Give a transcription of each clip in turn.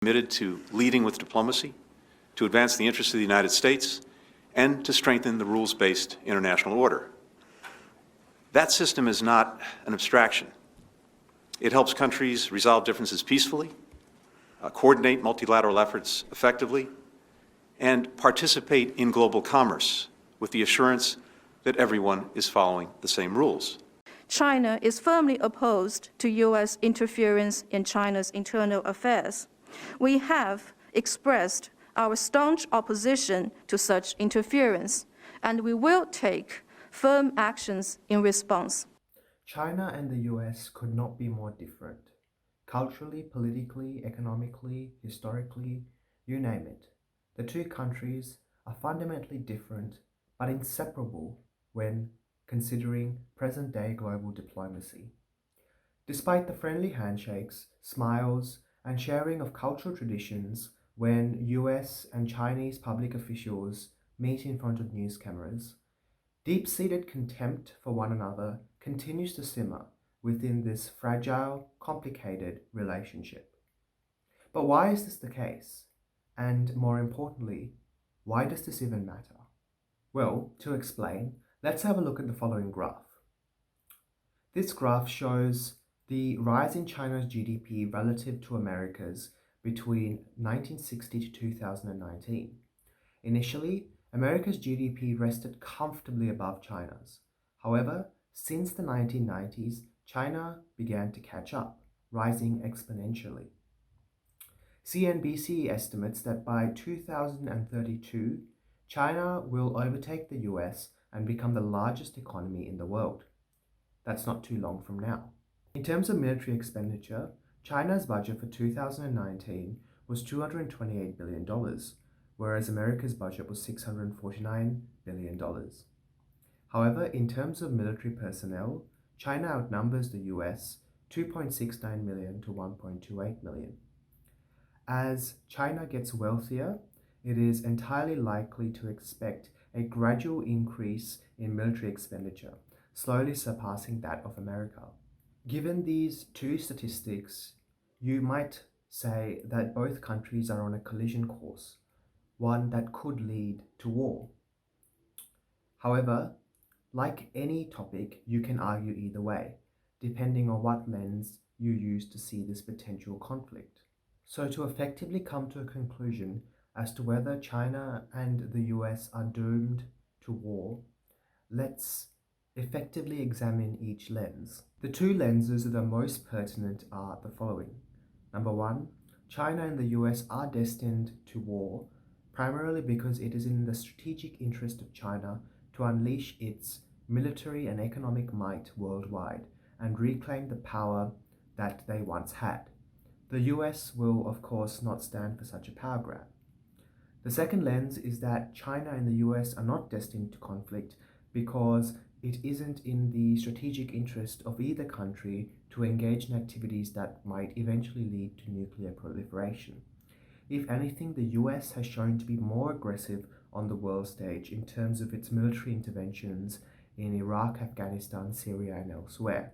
Committed to leading with diplomacy, to advance the interests of the United States, and to strengthen the rules-based international order. That system is not an abstraction. It helps countries resolve differences peacefully, coordinate multilateral efforts effectively, and participate in global commerce with the assurance that everyone is following the same rules. China is firmly opposed to U.S. interference in China's internal affairs. We have expressed our staunch opposition to such interference, and we will take firm actions in response. China and the US could not be more different. Culturally, politically, economically, historically, you name it. The two countries are fundamentally different but inseparable when considering present-day global diplomacy. Despite the friendly handshakes, smiles, and sharing of cultural traditions when US and Chinese public officials meet in front of news cameras, deep-seated contempt for one another continues to simmer within this fragile, complicated relationship. But why is this the case? And more importantly, why does this even matter? Well, to explain, let's have a look at the following graph. This graph shows the rise in China's GDP relative to America's between 1960 to 2019. Initially, America's GDP rested comfortably above China's. However, since the 1990s, China began to catch up, rising exponentially. CNBC estimates that by 2032, China will overtake the US and become the largest economy in the world. That's not too long from now. In terms of military expenditure, China's budget for 2019 was $228 billion, whereas America's budget was $649 billion. However, in terms of military personnel, China outnumbers the US 2.69 million to 1.28 million. As China gets wealthier, it is entirely likely to expect a gradual increase in military expenditure, slowly surpassing that of America. Given these two statistics, you might say that both countries are on a collision course, one that could lead to war. However, like any topic, you can argue either way, depending on what lens you use to see this potential conflict. So to effectively come to a conclusion as to whether China and the US are doomed to war, let's effectively examine each lens. The two lenses that are most pertinent are the following. Number one, China and the US are destined to war, primarily because it is in the strategic interest of China to unleash its military and economic might worldwide and reclaim the power that they once had. The US will, of course, not stand for such a power grab. The second lens is that China and the US are not destined to conflict because it isn't in the strategic interest of either country to engage in activities that might eventually lead to nuclear proliferation. If anything, the US has shown to be more aggressive on the world stage in terms of its military interventions in Iraq, Afghanistan, Syria, and elsewhere,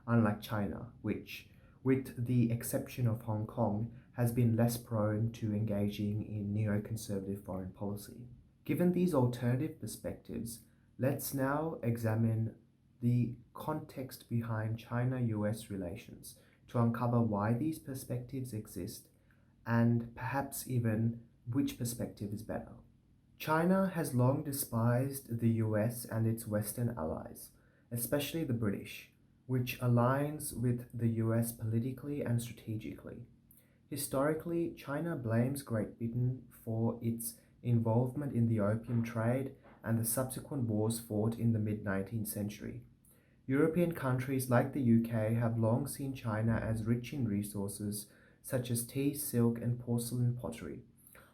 unlike China, which, with the exception of Hong Kong, has been less prone to engaging in neoconservative foreign policy. Given these alternative perspectives, let's now examine the context behind China-US relations to uncover why these perspectives exist and perhaps even which perspective is better. China has long despised the US and its Western allies, especially the British, which aligns with the US politically and strategically. Historically, China blames Great Britain for its involvement in the opium trade and the subsequent wars fought in the mid-19th century. European countries like the UK have long seen China as rich in resources such as tea, silk, and porcelain pottery,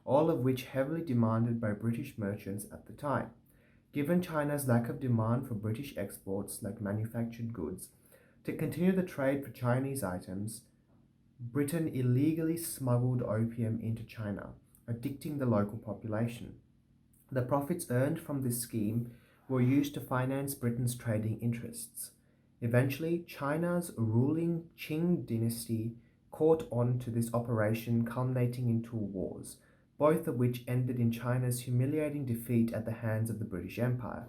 all of which heavily demanded by British merchants at the time. Given China's lack of demand for British exports like manufactured goods, to continue the trade for Chinese items, Britain illegally smuggled opium into China, addicting the local population. The profits earned from this scheme were used to finance Britain's trading interests. Eventually, China's ruling Qing dynasty caught on to this operation, culminating in two wars, both of which ended in China's humiliating defeat at the hands of the British Empire.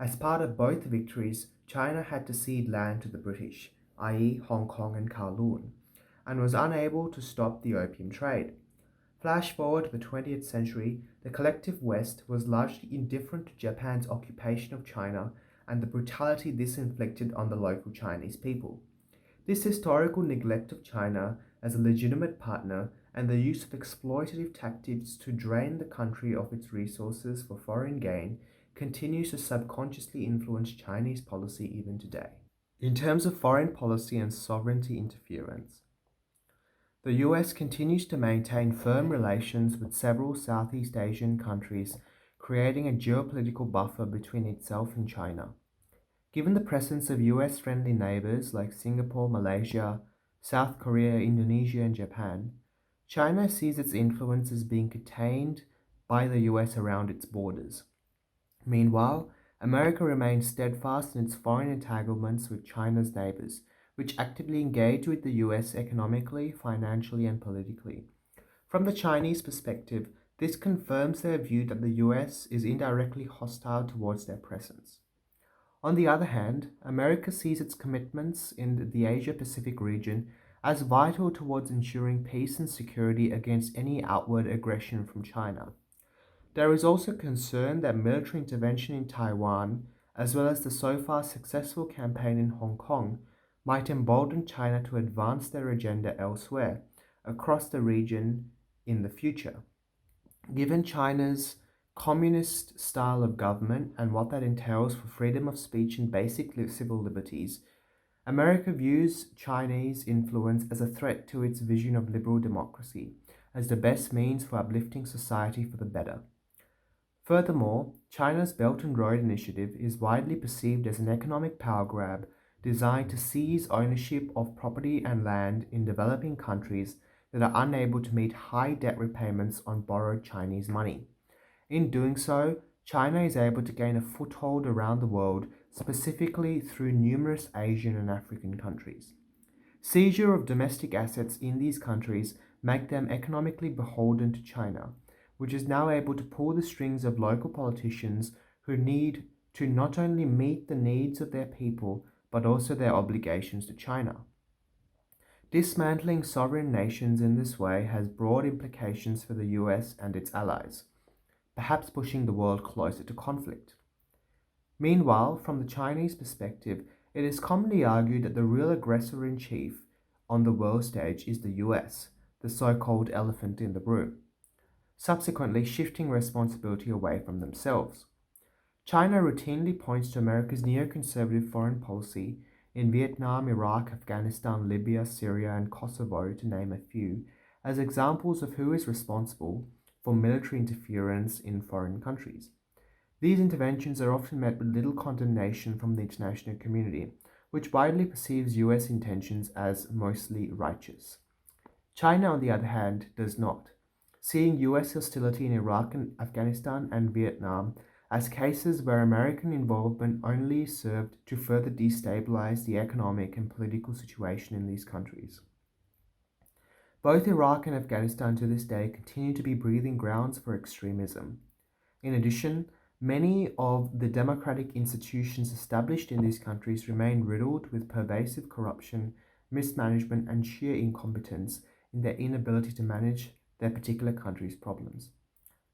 As part of both victories, China had to cede land to the British, i.e. Hong Kong and Kowloon, and was unable to stop the opium trade. Flash forward to the 20th century, the collective West was largely indifferent to Japan's occupation of China and the brutality this inflicted on the local Chinese people. This historical neglect of China as a legitimate partner and the use of exploitative tactics to drain the country of its resources for foreign gain continues to subconsciously influence Chinese policy even today. In terms of foreign policy and sovereignty interference, the US continues to maintain firm relations with several Southeast Asian countries, creating a geopolitical buffer between itself and China. Given the presence of US-friendly neighbors like Singapore, Malaysia, South Korea, Indonesia, and Japan, China sees its influence as being contained by the US around its borders. Meanwhile, America remains steadfast in its foreign entanglements with China's neighbors, which actively engage with the US economically, financially, and politically. From the Chinese perspective, this confirms their view that the US is indirectly hostile towards their presence. On the other hand, America sees its commitments in the Asia-Pacific region as vital towards ensuring peace and security against any outward aggression from China. There is also concern that military intervention in Taiwan, as well as the so far successful campaign in Hong Kong, might embolden China to advance their agenda elsewhere, across the region in the future. Given China's communist style of government and what that entails for freedom of speech and basic civil liberties, America views Chinese influence as a threat to its vision of liberal democracy, as the best means for uplifting society for the better. Furthermore, China's Belt and Road Initiative is widely perceived as an economic power grab designed to seize ownership of property and land in developing countries that are unable to meet high debt repayments on borrowed Chinese money. In doing so, China is able to gain a foothold around the world, specifically through numerous Asian and African countries. Seizure of domestic assets in these countries make them economically beholden to China, which is now able to pull the strings of local politicians who need to not only meet the needs of their people, but also their obligations to China. Dismantling sovereign nations in this way has broad implications for the US and its allies, perhaps pushing the world closer to conflict. Meanwhile, from the Chinese perspective, it is commonly argued that the real aggressor-in-chief on the world stage is the US, the so-called elephant in the room, subsequently shifting responsibility away from themselves. China routinely points to America's neoconservative foreign policy in Vietnam, Iraq, Afghanistan, Libya, Syria, and Kosovo, to name a few, as examples of who is responsible for military interference in foreign countries. These interventions are often met with little condemnation from the international community, which widely perceives US intentions as mostly righteous. China, on the other hand, does not, seeing US hostility in Iraq and Afghanistan and Vietnam as cases where American involvement only served to further destabilize the economic and political situation in these countries. Both Iraq and Afghanistan to this day continue to be breeding grounds for extremism. In addition, many of the democratic institutions established in these countries remain riddled with pervasive corruption, mismanagement, and sheer incompetence in their inability to manage their particular country's problems.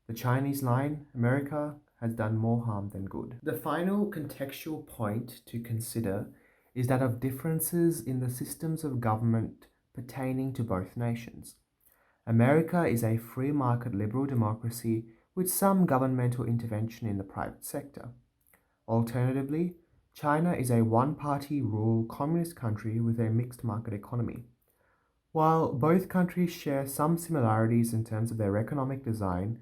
The Chinese line, America has done more harm than good. The final contextual point to consider is that of differences in the systems of government pertaining to both nations. America is a free market liberal democracy with some governmental intervention in the private sector. Alternatively, China is a one-party rule communist country with a mixed market economy. While both countries share some similarities in terms of their economic design,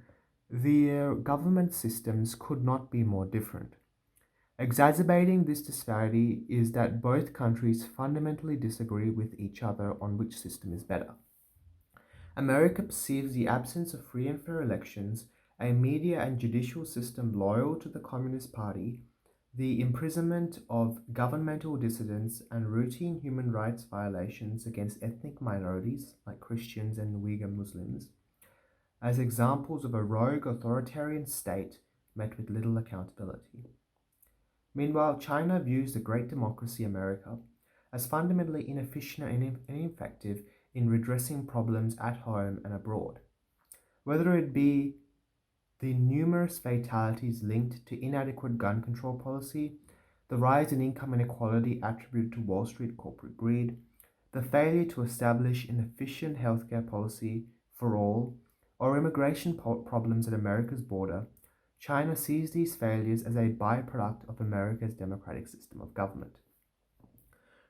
their government systems could not be more different. Exacerbating this disparity is that both countries fundamentally disagree with each other on which system is better. America perceives the absence of free and fair elections, a media and judicial system loyal to the Communist Party, The imprisonment of governmental dissidents and routine human rights violations against ethnic minorities like Christians and Uyghur Muslims as examples of a rogue authoritarian state met with little accountability. Meanwhile, China views the great democracy America as fundamentally inefficient and ineffective in redressing problems at home and abroad, whether it be the numerous fatalities linked to inadequate gun control policy, the rise in income inequality attributed to Wall Street corporate greed, the failure to establish an efficient healthcare policy for all, or immigration problems at America's border. China sees these failures as a byproduct of America's democratic system of government.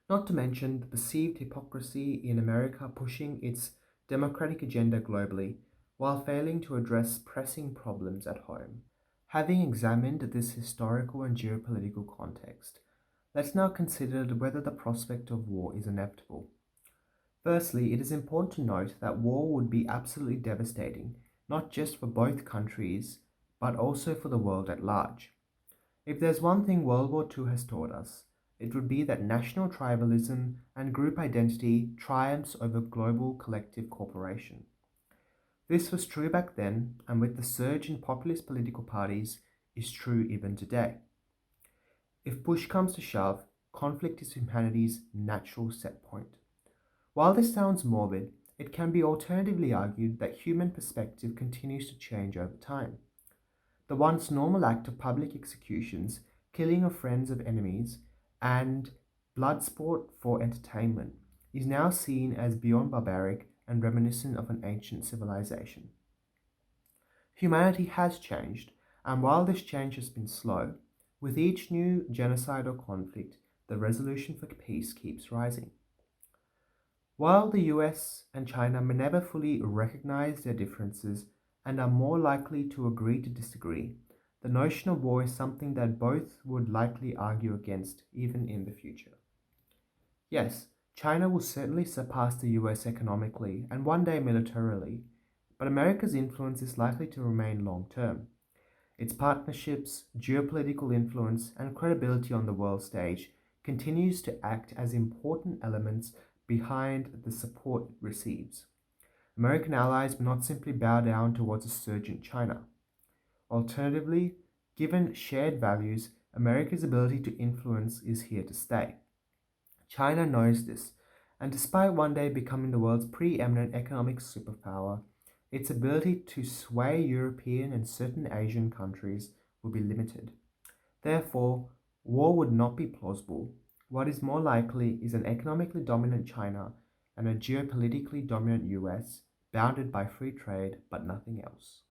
Not to mention the perceived hypocrisy in America pushing its democratic agenda globally while failing to address pressing problems at home. Having examined this historical and geopolitical context, let's now consider whether the prospect of war is inevitable. Firstly, it is important to note that war would be absolutely devastating, not just for both countries, but also for the world at large. If there's one thing World War II has taught us, it would be that national tribalism and group identity triumphs over global collective cooperation. This was true back then, and with the surge in populist political parties, is true even today. If push comes to shove, conflict is humanity's natural set point. While this sounds morbid, it can be alternatively argued that human perspective continues to change over time. The once normal act of public executions, killing of friends of enemies, and blood sport for entertainment is now seen as beyond barbaric and reminiscent of an ancient civilization. Humanity has changed, and while this change has been slow, with each new genocide or conflict, the resolution for peace keeps rising. While the US and China may never fully recognize their differences and are more likely to agree to disagree, the notion of war is something that both would likely argue against even in the future. Yes, China will certainly surpass the US economically and one day militarily, but America's influence is likely to remain long-term. Its partnerships, geopolitical influence, and credibility on the world stage continues to act as important elements behind the support it receives. American allies will not simply bow down towards a surgent China. Alternatively, given shared values, America's ability to influence is here to stay. China knows this, and despite one day becoming the world's preeminent economic superpower, its ability to sway European and certain Asian countries will be limited. Therefore, war would not be plausible. What is more likely is an economically dominant China and a geopolitically dominant US, bounded by free trade but nothing else.